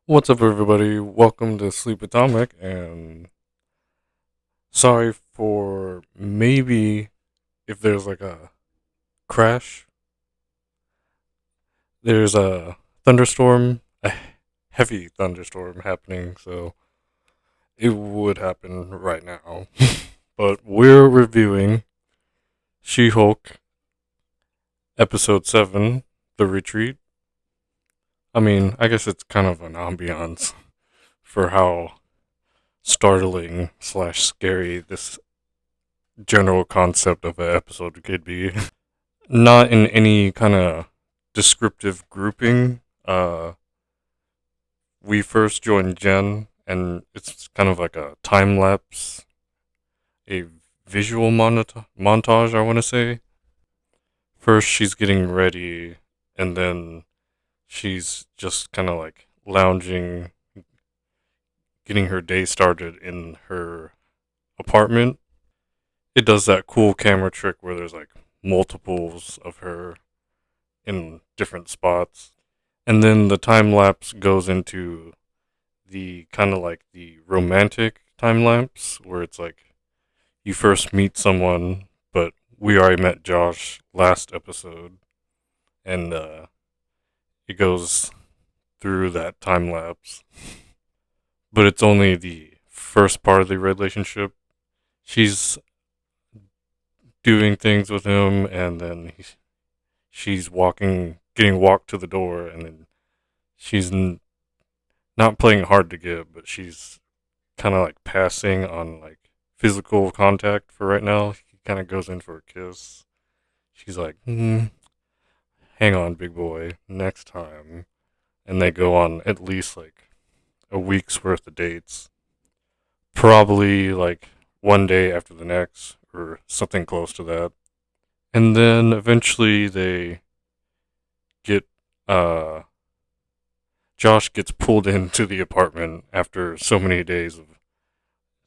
What's up, everybody? Welcome to Sleep Atomic, and sorry for maybe if there's like a crash. There's a thunderstorm, a heavy thunderstorm happening, so it would happen right now. But we're reviewing She Hulk Episode 7, The Retreat. I mean, I guess it's kind of an ambiance for how startling slash scary this general concept of an episode could be. Not in any kind of descriptive grouping. We first joined Jen, and it's kind of like a time lapse, a visual montage, I want to say. First, she's getting ready, and then she's just kind of like lounging, getting her day started in her apartment. It does that cool camera trick where there's like multiples of her in different spots. And then the time lapse goes into the kind of like the romantic time lapse where it's like you first meet someone, but we already met Josh last episode, and it goes through that time lapse. But it's only the first part of the relationship. She's doing things with him, and then she's getting walked to the door, and then she's not playing hard to get, but she's kind of like passing on like physical contact for right now. He kind of goes in for a kiss. She's like, hang on, big boy, next time. And they go on at least like a week's worth of dates. Probably like one day after the next, or something close to that. And then eventually they get, uh, Josh gets pulled into the apartment after so many days of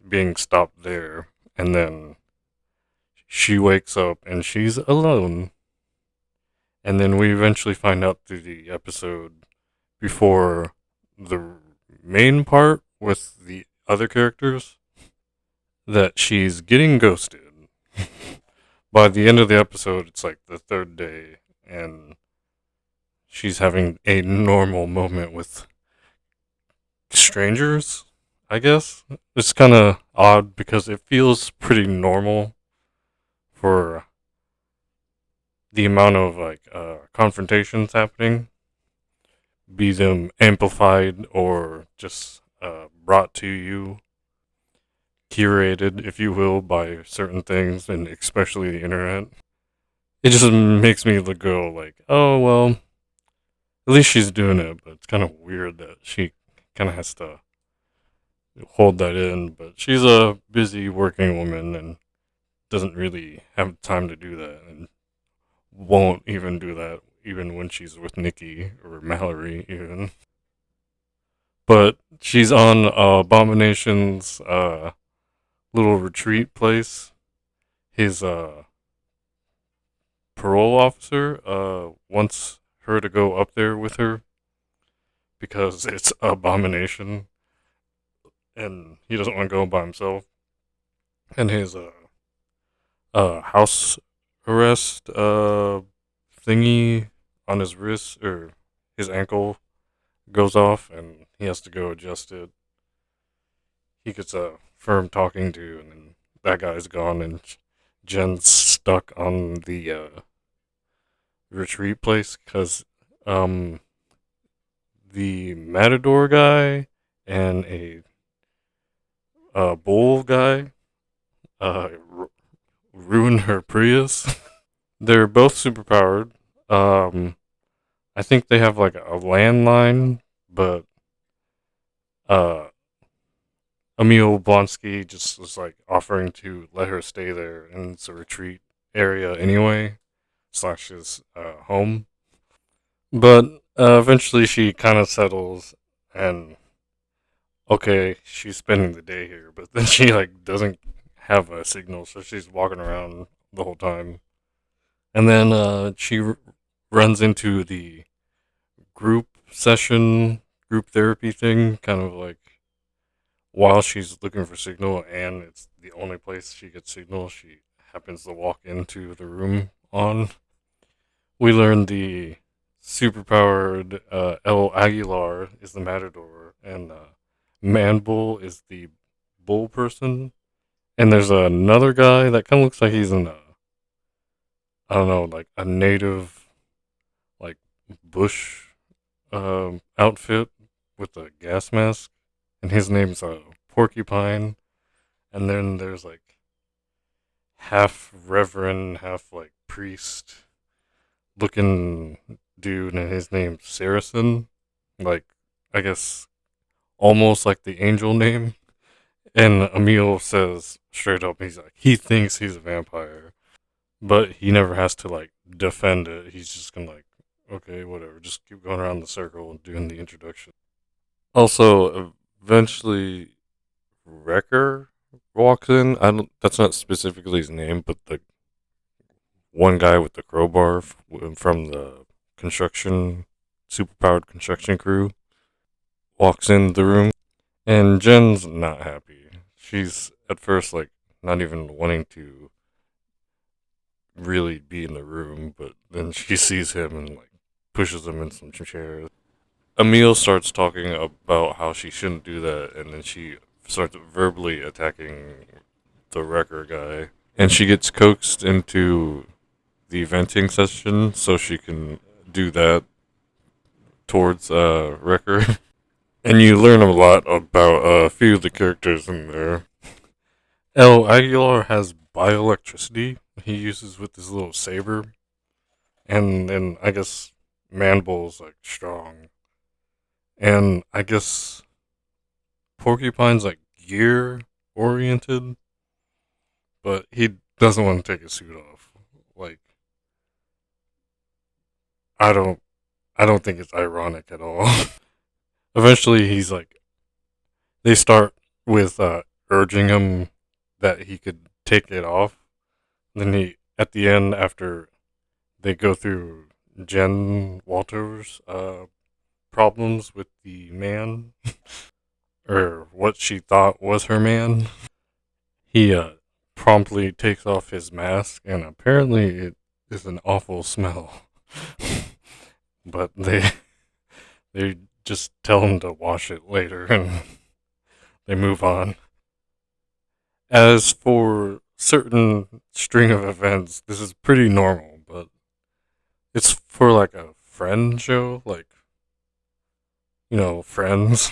being stopped there. And then she wakes up and she's alone. And then we eventually find out through the episode before the main part with the other characters that she's getting ghosted. By the end of the episode, it's like the third day, and she's having a normal moment with strangers, I guess. It's kind of odd because it feels pretty normal for the amount of like confrontations happening, be them amplified or just brought to you, curated, if you will, by certain things, and especially the internet. It just makes me go like, oh well, at least she's doing it. But it's kind of weird that she kind of has to hold that in. But she's a busy working woman and doesn't really have time to do that, and won't even do that even when she's with Nikki or Mallory even. But she's on Abomination's little retreat place. His parole officer wants her to go up there with her because it's Abomination, and he doesn't want to go by himself. And his house arrest thingy on his wrist or his ankle goes off, and he has to go adjust it. He gets a firm talking to, and then that guy's gone, and Jen's stuck on the retreat place because um, the Matador guy and a bull guy ruined her Prius. They're both superpowered. Um, I think they have like a landline, but uh, Emil Blonsky just was like offering to let her stay there, and it's a retreat area anyway, slash his home. But eventually she kind of settles, and okay, she's spending the day here, but then she like doesn't have a signal, so she's walking around the whole time. And then she runs into the group session group therapy thing, kind of like while she's looking for signal and it's the only place she gets signal, she happens to walk into the room on. We learn the superpowered El Aguilar is the matador, and Manbull is the bull person. And there's another guy that kind of looks like he's in a, I don't know, like a native, like bush outfit with a gas mask, and his name's Porcupine. And then there's like half reverend, half like priest looking dude, and his name's Saracen. Like, I guess almost like the angel name. And Emil says straight up, he's like, he thinks he's a vampire, but he never has to like defend it. He's just gonna like, okay, whatever, just keep going around the circle and doing the introduction. Also, eventually, Wrecker walks in. I don't. That's not specifically his name, but the one guy with the crowbar from the construction, superpowered construction crew, walks in the room, and Jen's not happy. She's at first like not even wanting to really be in the room, but then she sees him and like pushes him in some chairs. Emil starts talking about how she shouldn't do that, and then she starts verbally attacking the wrecker guy. And she gets coaxed into the venting session so she can do that towards Wrecker. And you learn a lot about a few of the characters in there. El Aguilar has bioelectricity he uses with his little saber. And then I guess Manbull's like strong. And I guess Porcupine's like gear oriented, but he doesn't want to take his suit off. Like I don't I don't think it's ironic at all. Eventually he's like they start with urging him that he could take it off. Then he at the end after they go through Jen Walters problems with the man or what she thought was her man. He promptly takes off his mask, and apparently it is an awful smell. But they just tell him to wash it later, and they move on. As for certain string of events, this is pretty normal, but it's for like a friend show, like Friends.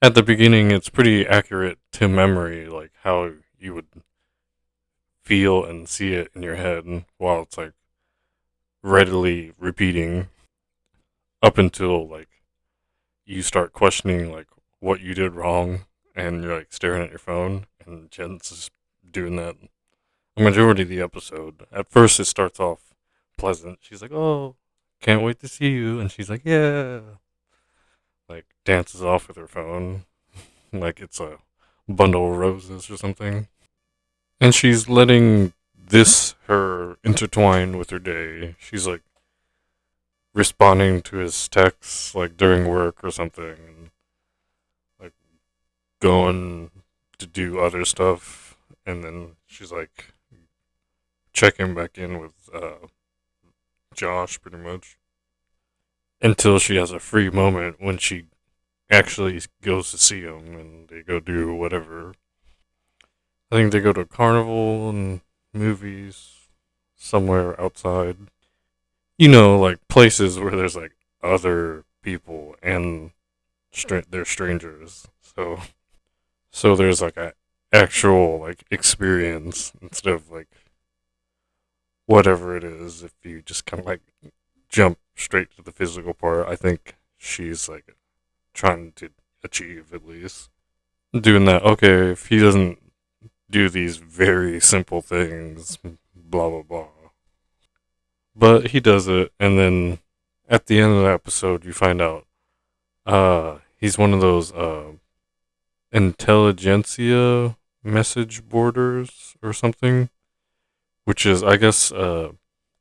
At the beginning, it's pretty accurate to memory, like how you would feel and see it in your head while it's like readily repeating up until like you start questioning like what you did wrong and you're like staring at your phone and Jen's just doing that a majority of the episode. At first it starts off pleasant. She's like, "Oh, can't wait to see you." And she's like, "Yeah." Like dances off with her phone like it's a bundle of roses or something. And she's letting this her intertwine with her day. She's like responding to his texts like during work or something, and like going to do other stuff, and then she's like checking back in with Josh pretty much until she has a free moment when she actually goes to see him and they go do whatever. I think they go to a carnival and movies somewhere outside. Like places where there's like other people and they're strangers. So there's like a actual like experience instead of like whatever it is. If you just kind of like jump straight to the physical part, I think she's like trying to achieve at least doing that. Okay, if he doesn't do these very simple things, blah blah blah. But he does it, and then at the end of the episode, you find out he's one of those intelligentsia message boarders or something, which is, I guess,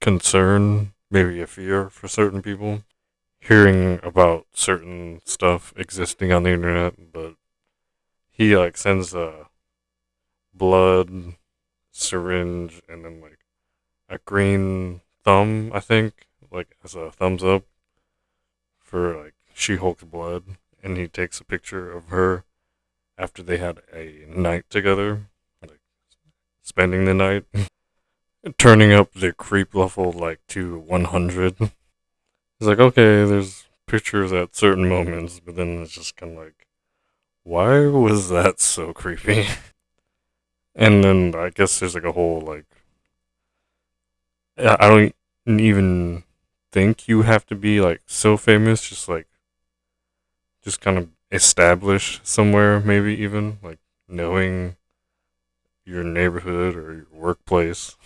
concern, maybe a fear for certain people. hearing about certain stuff existing on the internet, but he like sends a blood syringe and then like a green thumb, I think, like as a thumbs up for like She-Hulk's blood, and he takes a picture of her after they had a night together, like spending the night, turning up the creep level like to 100. He's like, okay, there's pictures at certain moments, but then it's just kind of like, why was that so creepy? And then I guess there's like a whole like, I don't even think you have to be like so famous, just kind of established somewhere, maybe even like knowing your neighborhood or your workplace.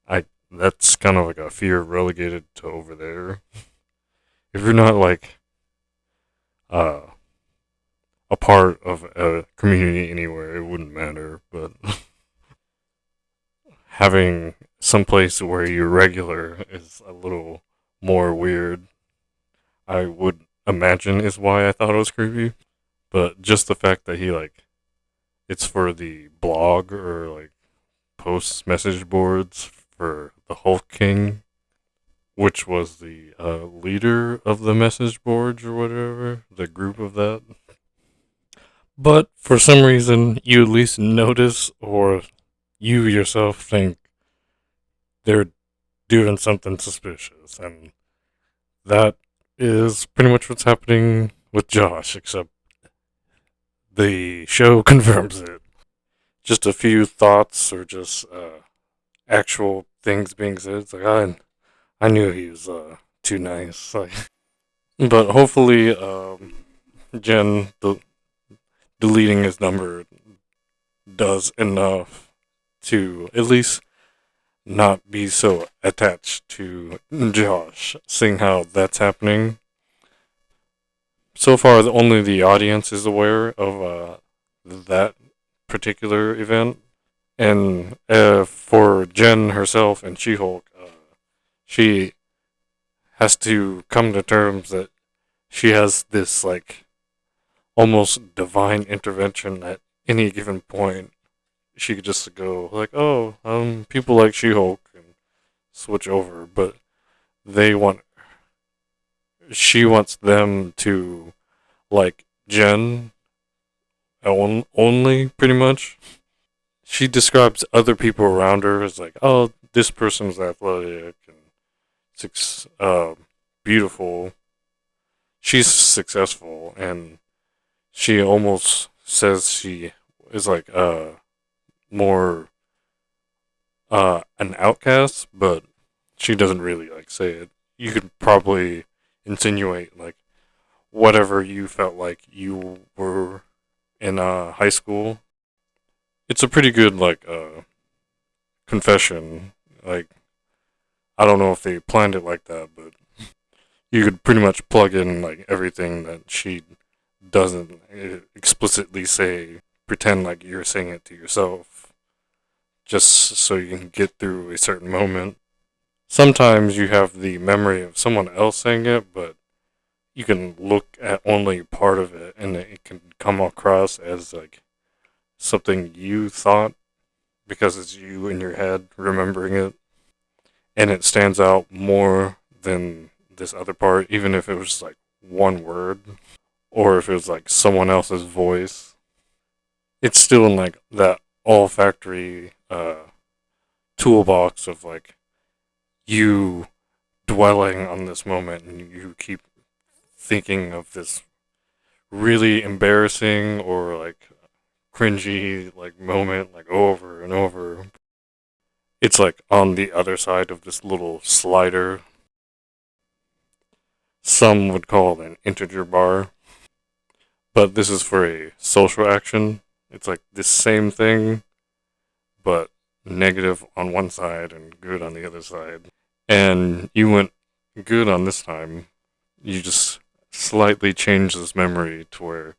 I That's kind of like a fear relegated to over there. If you're not like uh a part of a community anywhere, it wouldn't matter. But having some place where you're regular is a little more weird. I would imagine is why I thought it was creepy. But just the fact that he like it's for the blog or like posts message boards for the Hulk King, which was the leader of the message boards or whatever, the group of that. But for some reason, you at least notice or you yourself think they're doing something suspicious. And that is pretty much what's happening with Josh, except the show confirms it. Just a few thoughts or just actual things being said. It's like, I knew he was too nice. Like, but hopefully, Jen deleting his number does enough to at least not be so attached to Josh, seeing how that's happening. So far, only the audience is aware of that particular event. And for Jen herself and She Hulk, she has to come to terms that she has this like almost divine intervention at any given point. She could just go like, "Oh, people like She Hulk," and switch over, but they want she wants them to like Jen only pretty much. She describes other people around her as like, "Oh, this person's athletic and beautiful. She's successful," and she almost says she is like more an outcast, but she doesn't really like say it. You could probably insinuate like whatever you felt like you were in high school. It's a pretty good like confession. Like I don't know if they planned it like that, but you could pretty much plug in like everything that she doesn't explicitly say. Pretend like you're saying it to yourself, just so you can get through a certain moment. Sometimes you have the memory of someone else saying it, but you can look at only part of it, and it can come across as like something you thought because it's you in your head remembering it, and it stands out more than this other part, even if it was like one word or if it was like someone else's voice. It's still in like that olfactory toolbox of like you dwelling on this moment and you keep thinking of this really embarrassing or like cringy like moment like over and over. It's like on the other side of this little slider. Some would call it an integer bar, but this is for a social action. It's like this same thing, but negative on one side and good on the other side. And you went good on this time. You just slightly change this memory to where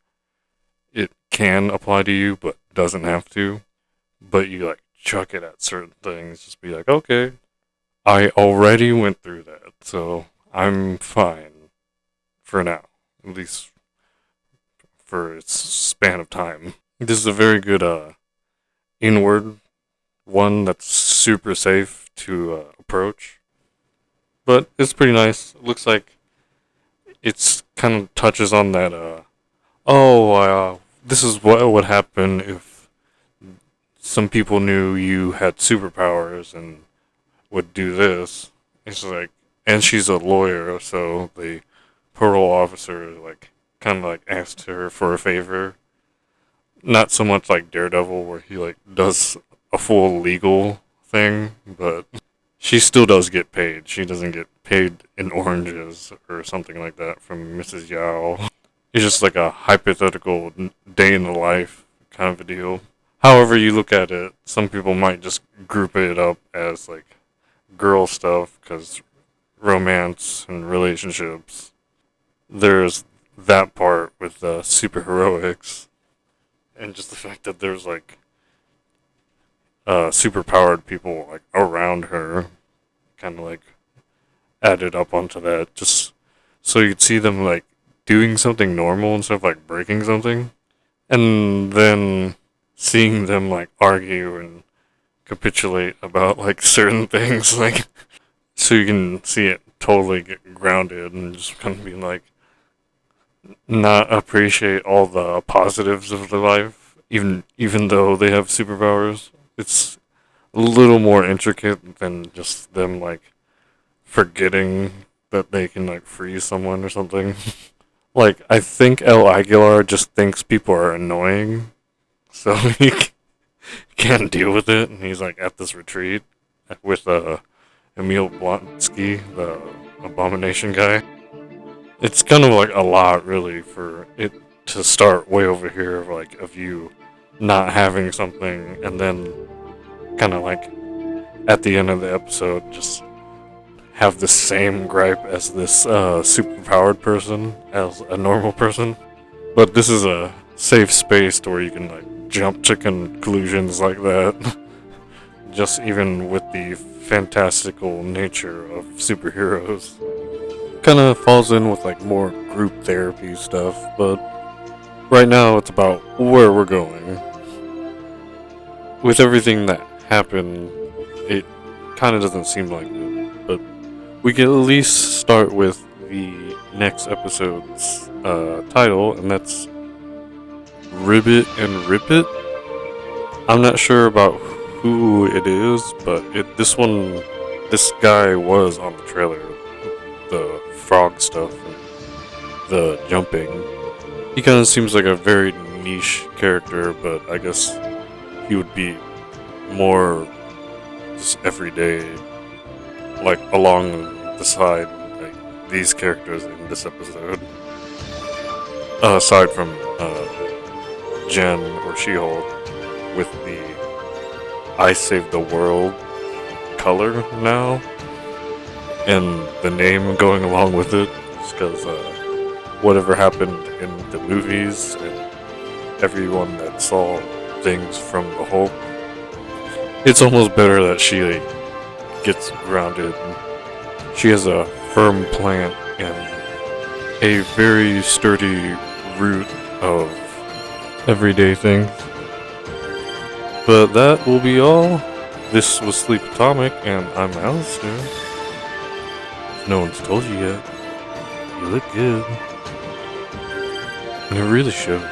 it can apply to you, but doesn't have to. But you like chuck it at certain things. Just be like, okay, I already went through that, so I'm fine. for now, at least for its span of time. This is a very good inward one that's super safe to approach, but it's pretty nice. It looks like it's kind of touches on that. This is what would happen if some people knew you had superpowers and would do this. It's like, and she's a lawyer, so the parole officer like kind of like asked her for a favor. Not so much like Daredevil, where he like does a full legal thing, but she still does get paid. She doesn't get paid in oranges or something like that from Mrs. Yao. It's just like a hypothetical day in the life kind of a deal. However you look at it, some people might just group it up as like girl stuff because romance and relationships. There's that part with superheroics, and just the fact that there's like super powered people like around her, kind of like added up onto that, just so you'd see them like doing something normal instead of like breaking something, and then seeing them like argue and capitulate about like certain things, like so you can see it totally get grounded and just kind of be like not appreciate all the positives of their life, even though they have superpowers. It's a little more intricate than just them like forgetting that they can like freeze someone or something. Like I think El Aguilar just thinks people are annoying, so he can't deal with it, and he's like at this retreat with Emil Blonsky, the Abomination guy. It's kind of like a lot, really, for it to start way over here, like of you not having something, and then kind of like at the end of the episode, just have the same gripe as this superpowered person as a normal person. But this is a safe space to where you can like jump to conclusions like that. Just even with the fantastical nature of superheroes. Kind of falls in with like more group therapy stuff, but right now it's about where we're going. With everything that happened, it kind of doesn't seem like it, but we can at least start with the next episode's title, and that's Ribbit and Rip It. I'm not sure about who it is, but this guy was on the trailer. The frog stuff and the jumping. He kind of seems like a very niche character, but I guess he would be more just everyday, like along the side, like these characters in this episode. Aside from Jen or She-Hulk with the I Saved the World color now, and the name going along with it, just because whatever happened in the movies and everyone that saw things from the Hulk, it's almost better that she gets grounded. She has a firm plant and a very sturdy root of everyday things. But that will be all. This was Sleep Atomic, and I'm Alistair. If no one's told you yet, you look good. And it really shows.